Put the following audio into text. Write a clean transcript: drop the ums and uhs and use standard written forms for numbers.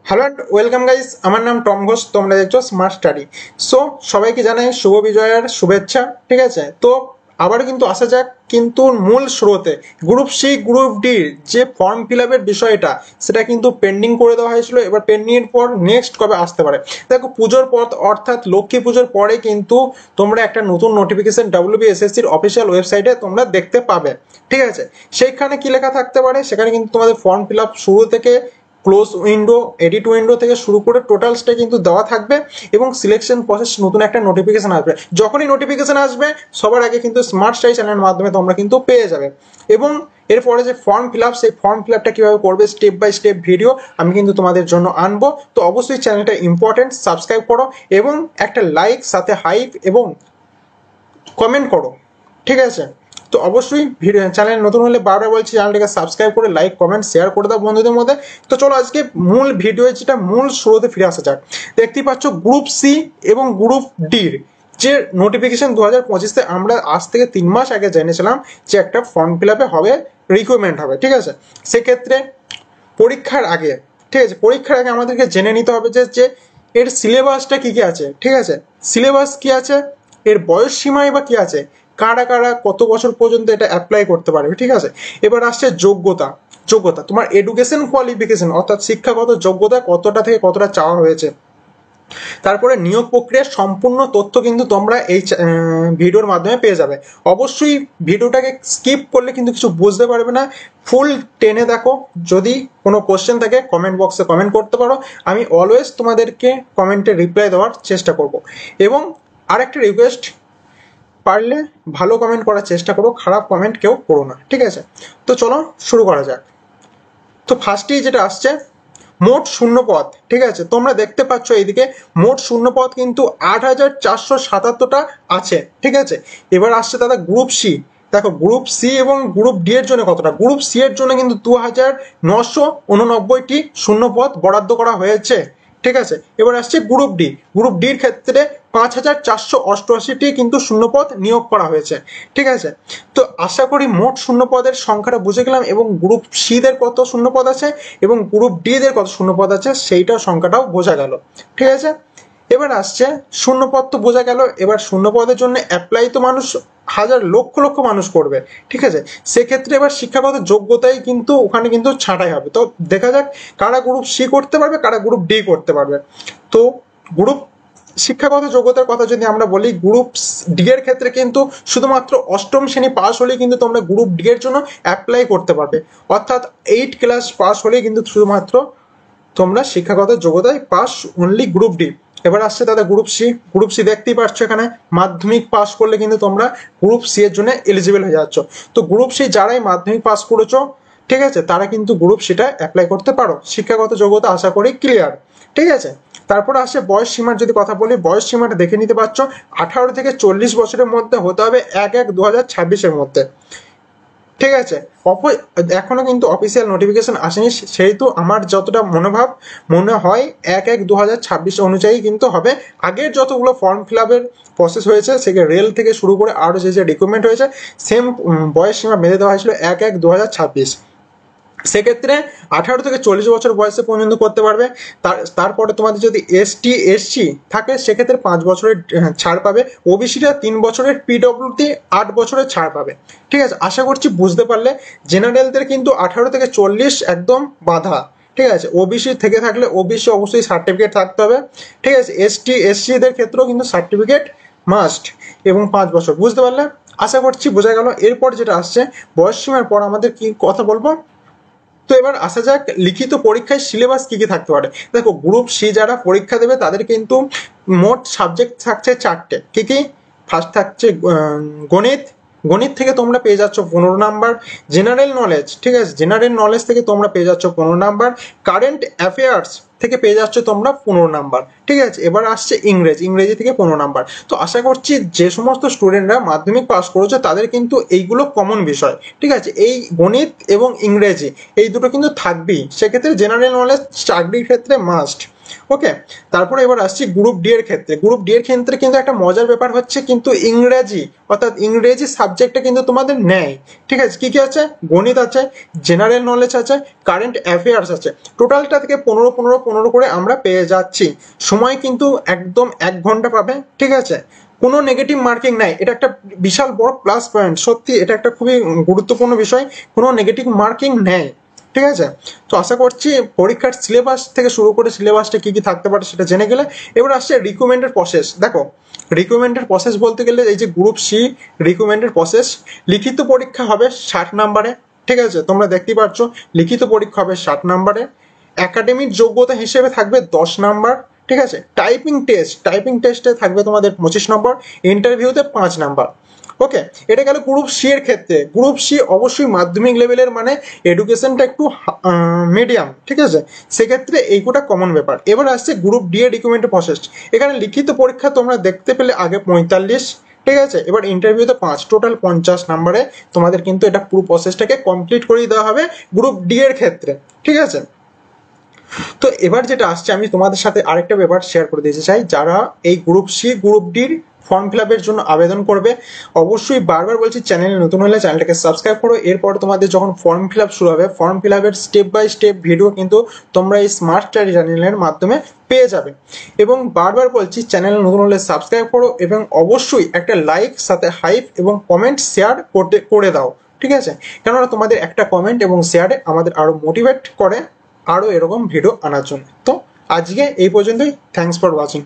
Hello and welcome guys, আমার নাম Tom Ghosh, তোমরা দেখছো স্মার্ট স্টাডি। সো সবাইকে জানাই শুভ বিজয়ের শুভেচ্ছা। ঠিক আছে, তো আবার কিন্তু আসা যাক কিন্তু মূল স্রোতে। গ্রুপ সি গ্রুপ ডির যে ফর্ম ফিল আপের বিষয়টা, সেটা কিন্তু পেন্ডিং করে দেওয়া হয়েছিল। এবার পেন্ডিং এর পর নেক্সট কবে আসতে পারে, দেখো পুজোর পর অর্থাৎ লক্ষ্মী পুজোর পরে কিন্তু তোমরা একটা নতুন নোটিফিকেশন ডাব্লিউবিএসএসসির অফিসিয়াল ওয়েবসাইটে তোমরা দেখতে পাবে। ঠিক আছে, সেইখানে কি লেখা থাকতে পারে, সেখানে কিন্তু তোমাদের ফর্ম ফিল আপ শুরু থেকে ক্লোজ উইন্ডো, এডিট উইন্ডো থেকে শুরু করে টোটালসটা কিন্তু দেওয়া থাকবে এবং সিলেকশন প্রসেস নতুন একটা নোটিফিকেশন আসবে। যখনই নোটিফিকেশন আসবে সবার আগে কিন্তু স্মার্ট স্টাডি চ্যানেলের মাধ্যমে তোমরা কিন্তু পেয়ে যাবে। এবং এরপরে যে ফর্ম ফিল আপ, সেই ফর্ম ফিল আপটা কীভাবে করবে স্টেপ বাই স্টেপ ভিডিও আমি কিন্তু তোমাদের জন্য আনবো। তো অবশ্যই চ্যানেলটা ইম্পর্টেন্ট, সাবস্ক্রাইব করো এবং একটা লাইক সাথে হাইপ এবং কমেন্ট করো। ঠিক আছে, তো অবশ্যই ভিডিও চ্যানেল নতুন হলে বারবার বলছি চ্যানেলটাকে সাবস্ক্রাইব করে লাইক কমেন্ট শেয়ার করে দাও বন্ধুদের মধ্যে। তো চলো আজকে মূল ভিডিও, যেটা মূল শুরুতে ফিরে আসা যাক। দেখতেই পাচ্ছ গ্রুপ সি এবং গ্রুপ ডির যে নোটিফিকেশন 2025-তে আমরা আজ থেকে 3 মাস আগে জেনেছিলাম যে একটা ফর্ম ফিল আপে হবে, রিক্রুটমেন্ট হবে। ঠিক আছে, সেক্ষেত্রে পরীক্ষার আগে, ঠিক আছে, পরীক্ষার আগে আমাদেরকে জেনে নিতে হবে যে এর সিলেবাসটা কি কি আছে। ঠিক আছে, সিলেবাস কি আছে, এর বয়স সীমাই বা কি আছে, কারা কারা কত বছর পর্যন্ত এটা অ্যাপ্লাই করতে পারবে। ঠিক আছে, এবার আসছে যোগ্যতা। যোগ্যতা তোমার এডুকেশন কোয়ালিফিকেশন অর্থাৎ শিক্ষাগত যোগ্যতা কতটা থেকে কতটা চাওয়া হয়েছে। তারপরে নিয়োগ প্রক্রিয়ার সম্পূর্ণ তথ্য কিন্তু তোমরা এই ভিডিওর মাধ্যমে পেয়ে যাবে। অবশ্যই ভিডিওটাকে স্কিপ করলে কিন্তু কিছু বুঝতে পারবে না, ফুল টেনে দেখো। যদি কোনো কোশ্চেন থাকে কমেন্ট বক্সে কমেন্ট করতে পারো, আমি অলওয়েজ তোমাদেরকে কমেন্টে রিপ্লাই দেওয়ার চেষ্টা করব। এবং আরেকটা রিকোয়েস্ট, পারলে ভালো কমেন্ট করার চেষ্টা করো, খারাপ কমেন্ট কেউ করো না। ঠিক আছে, তো চলো শুরু করা যাক। তো ফার্স্টেই যেটা আসছে মোট শূন্যপদ। ঠিক আছে, তোমরা দেখতে পাচ্ছ এইদিকে মোট শূন্যপদ কিন্তু 8,477টা আছে। ঠিক আছে, এবার আসছে দাদা গ্রুপ সি। দেখো গ্রুপ সি এবং গ্রুপ ডি এর জন্য কতটা, গ্রুপ সি এর জন্য কিন্তু 2,989টি শূন্যপদ বরাদ্দ করা হয়েছে। ঠিক আছে, এবার আসছে গ্রুপ ডি। গ্রুপ ডির ক্ষেত্রে 5,488টি কিন্তু শূন্যপদ নিয়োগ করা হয়েছে। ঠিক আছে, তো আশা করি মোট শূন্যপদের সংখ্যাটা বুঝে গেলাম এবং গ্রুপ সি দের কত শূন্যপদ আছে এবং গ্রুপ ডি দের কত শূন্যপদ আছে সেইটাও সংখ্যাটাও বোঝা গেল। ঠিক আছে, এবার আসছে শূন্যপদ তো বোঝা গেল, এবার শূন্যপদের জন্য অ্যাপ্লাই তো মানুষ হাজার লক্ষ লক্ষ মানুষ করবে। ঠিক আছে, সেক্ষেত্রে এবার শিক্ষাগত যোগ্যতাই কিন্তু ওখানে কিন্তু ছাঁটাই হবে। তো দেখা যাক কারা গ্রুপ সি করতে পারবে, কারা গ্রুপ ডি করতে পারবে। তো গ্রুপ শিক্ষাগত যোগ্যতার কথা যদি আমরা বলি, গ্রুপ ডি এর ক্ষেত্রে কিন্তু শুধুমাত্র অষ্টম শ্রেণী পাস হলেই কিন্তু তোমরা গ্রুপ ডি এর জন্য অ্যাপ্লাই করতে পারবে। অর্থাৎ 8 ক্লাস পাস হলেই কিন্তু শুধুমাত্র তোমরা শিক্ষাগত যোগ্যতায় পাস, অনলি গ্রুপ ডি। এবার আসছে দাদা গ্রুপ সি। গ্রুপ সি দেখতেই পাচ্ছ এখানে মাধ্যমিক পাস করলে কিন্তু তোমরা গ্রুপ সি এর জন্য এলিজিবল হয়ে যাচ্ছ। তো গ্রুপ সি যারাই মাধ্যমিক পাস করেছো, ঠিক আছে, তারা কিন্তু গ্রুপ সিটা অ্যাপ্লাই করতে পারো। শিক্ষাগত যোগ্যতা আশা করি ক্লিয়ার। ঠিক আছে, তারপর আসে বয়স সীমার যদি কথা বলি, বয়স সীমাটা দেখে নিতে পারছো 18 থেকে 40 বছরের মধ্যে হতে হবে 1/1/2026-এর মধ্যে। ঠিক আছে, এখনো কিন্তু অফিসিয়াল নোটিফিকেশন আসেনি, সেহেতু আমার যতটা মনে হয় 1/1/2026 অনুযায়ী কিন্তু হবে। আগের যতগুলো ফর্ম ফিল আপের প্রসেস হয়েছে, সেখানে রেল থেকে শুরু করে আরও যে রিক্রুটমেন্ট হয়েছে, সেম বয়স সীমা বেঁধে দেওয়া হয়েছিল 1/1/2026। সেক্ষেত্রে 18 থেকে 40 বছর বয়সে পর্যন্ত করতে পারবে। তারপরে তোমাদের যদি এসটি এসসি থাকে সেক্ষেত্রে 5 বছরের ছাড় পাবে। ওবিসিটা 3 বছরের, পিডব্লিউডি 8 বছরের ছাড় পাবে। ঠিক আছে, আশা করছি বুঝতে পারলে। জেনারেলদের কিন্তু 18 থেকে 40 একদম বাধা। ঠিক আছে, ওবিসি থেকে থাকলে ওবিসি অবশ্যই সার্টিফিকেট থাকতে হবে। ঠিক আছে, এসটি এসসিদের ক্ষেত্রেও কিন্তু সার্টিফিকেট মাস্ট এবং 5 বছর। বুঝতে পারলে, আশা করছি বোঝা গেল। এরপর যেটা আসছে বয়স সীমার পর আমাদের কি কথা বলবো। তো এবার আসা যাক লিখিত পরীক্ষায় সিলেবাস কি কি থাকতে পারে। দেখো গ্রুপ সি যারা পরীক্ষা দেবে তাদের কিন্তু মোট সাবজেক্ট থাকছে 4টে। কি কি? ফার্স্ট থাকছে গণিত। গণিত থেকে তোমরা পেয়ে যাচ্ছ 15 নাম্বার। জেনারেল নলেজ, ঠিক আছে, জেনারেল নলেজ থেকে তোমরা পেয়ে যাচ্ছ 15 নাম্বার। কারেন্ট অ্যাফেয়ার্স থেকে পেয়ে যাচ্ছ তোমরা 15 নাম্বার। ঠিক আছে, এবার আসছে ইংরেজি থেকে 15 নাম্বার। তো আশা করছি যে সমস্ত স্টুডেন্টরা মাধ্যমিক পাস করেছে তাদের কিন্তু এইগুলো কমন বিষয়। ঠিক আছে, এই গণিত এবং ইংরেজি এই দুটো কিন্তু থাকবেই। সেক্ষেত্রে জেনারেল নলেজ চাকরির ক্ষেত্রে মাস্ট। ওকে, তারপরে এবার আসছি গ্রুপ ডি এর ক্ষেত্রে। গ্রুপ ডি এর ক্ষেত্রে কিন্তু একটা মজার ব্যাপার হচ্ছে কিন্তু ইংরেজি, অর্থাৎ ইংরেজি সাবজেক্টটা কিন্তু তোমাদের নেয়। ঠিক আছে, কি কি আছে? গণিত আছে, জেনারেল নলেজ আছে, কারেন্ট অ্যাফেয়ার্স আছে। টোটালটা থেকে 15 করে আমরা পেয়ে যাচ্ছি। সময় কিন্তু একদম 1 ঘন্টা পাবে। ঠিক আছে, কোনো নেগেটিভ মার্কিং নাই, এটা একটা বিশাল বড় প্লাস পয়েন্ট। সত্যি এটা একটা খুবই গুরুত্বপূর্ণ বিষয়, কোনো নেগেটিভ মার্কিং নেই। ঠিক আছে, তো আশা করছি পরীক্ষার সিলেবাস থেকে শুরু করে সিলেবাসটা কি কি থাকতে পারে সেটা জেনে গেলে। এবার আসছে রিক্রুটমেন্টের প্রসেস। দেখো, রিক্রুটমেন্টের প্রসেস বলতে গেলে এই যে গ্রুপ সি রিক্রুটমেন্টের প্রসেস, লিখিত পরীক্ষা হবে 60 নম্বরে। ঠিক আছে, তোমরা দেখতেই পাচ্ছ লিখিত পরীক্ষা হবে 60 নম্বরে। একাডেমিক যোগ্যতা হিসেবে থাকবে 10 নাম্বার। ঠিক আছে, টাইপিং টেস্টে থাকবে তোমাদের 25 নম্বর, ইন্টারভিউতে 5 নাম্বার। ওকে, এটা গেল গ্রুপ সি এর ক্ষেত্রে। গ্রুপ সি অবশ্যই মাধ্যমিক লেভেলের, মানে এডুকেশনটা একটু মিডিয়াম। ঠিক আছে, সেক্ষেত্রে এইগুলো কমন ব্যাপার। এবার আসছে গ্রুপ ডি এর রিক্রুটমেন্টের প্রসেস। এখানে লিখিত পরীক্ষা তোমরা দেখতে পেলে আগে 45। ঠিক আছে, এবার ইন্টারভিউতে 5, টোটাল 50 নাম্বারে তোমাদের কিন্তু এটা পুরো প্রসেসটাকে কমপ্লিট করে দেওয়া হবে গ্রুপ ডি এর ক্ষেত্রে। ঠিক আছে, তো এবার যেটা আসছে, আমি তোমাদের সাথে আরেকটা ব্যাপার শেয়ার করে দিতে চাই। যারা এই গ্রুপ সি গ্রুপ ডির ফর্ম ফিল আপের জন্য আবেদন করবে, অবশ্যই বারবার বলছি চ্যানেলে নতুন হলে চ্যানেলটাকে সাবস্ক্রাইব করো। এরপর তোমাদের যখন ফর্ম ফিল আপ শুরু হবে, ফর্ম ফিল আপের স্টেপ বাই স্টেপ ভিডিও কিন্তু তোমরা এই স্মার্ট স্টাডি চ্যানেলের মাধ্যমে পেয়ে যাবে। এবং বারবার বলছি চ্যানেলে নতুন হলে সাবস্ক্রাইব করো, এবং অবশ্যই একটা লাইক, সাথে হাইপ এবং কমেন্ট শেয়ার করে দাও। ঠিক আছে, কেননা তোমাদের একটা কমেন্ট এবং শেয়ারে আমাদের আরো মোটিভেট করে আরো এরকম ভিডিও আনার জন্য। তো আজকে এই পর্যন্তই। Thanks for watching.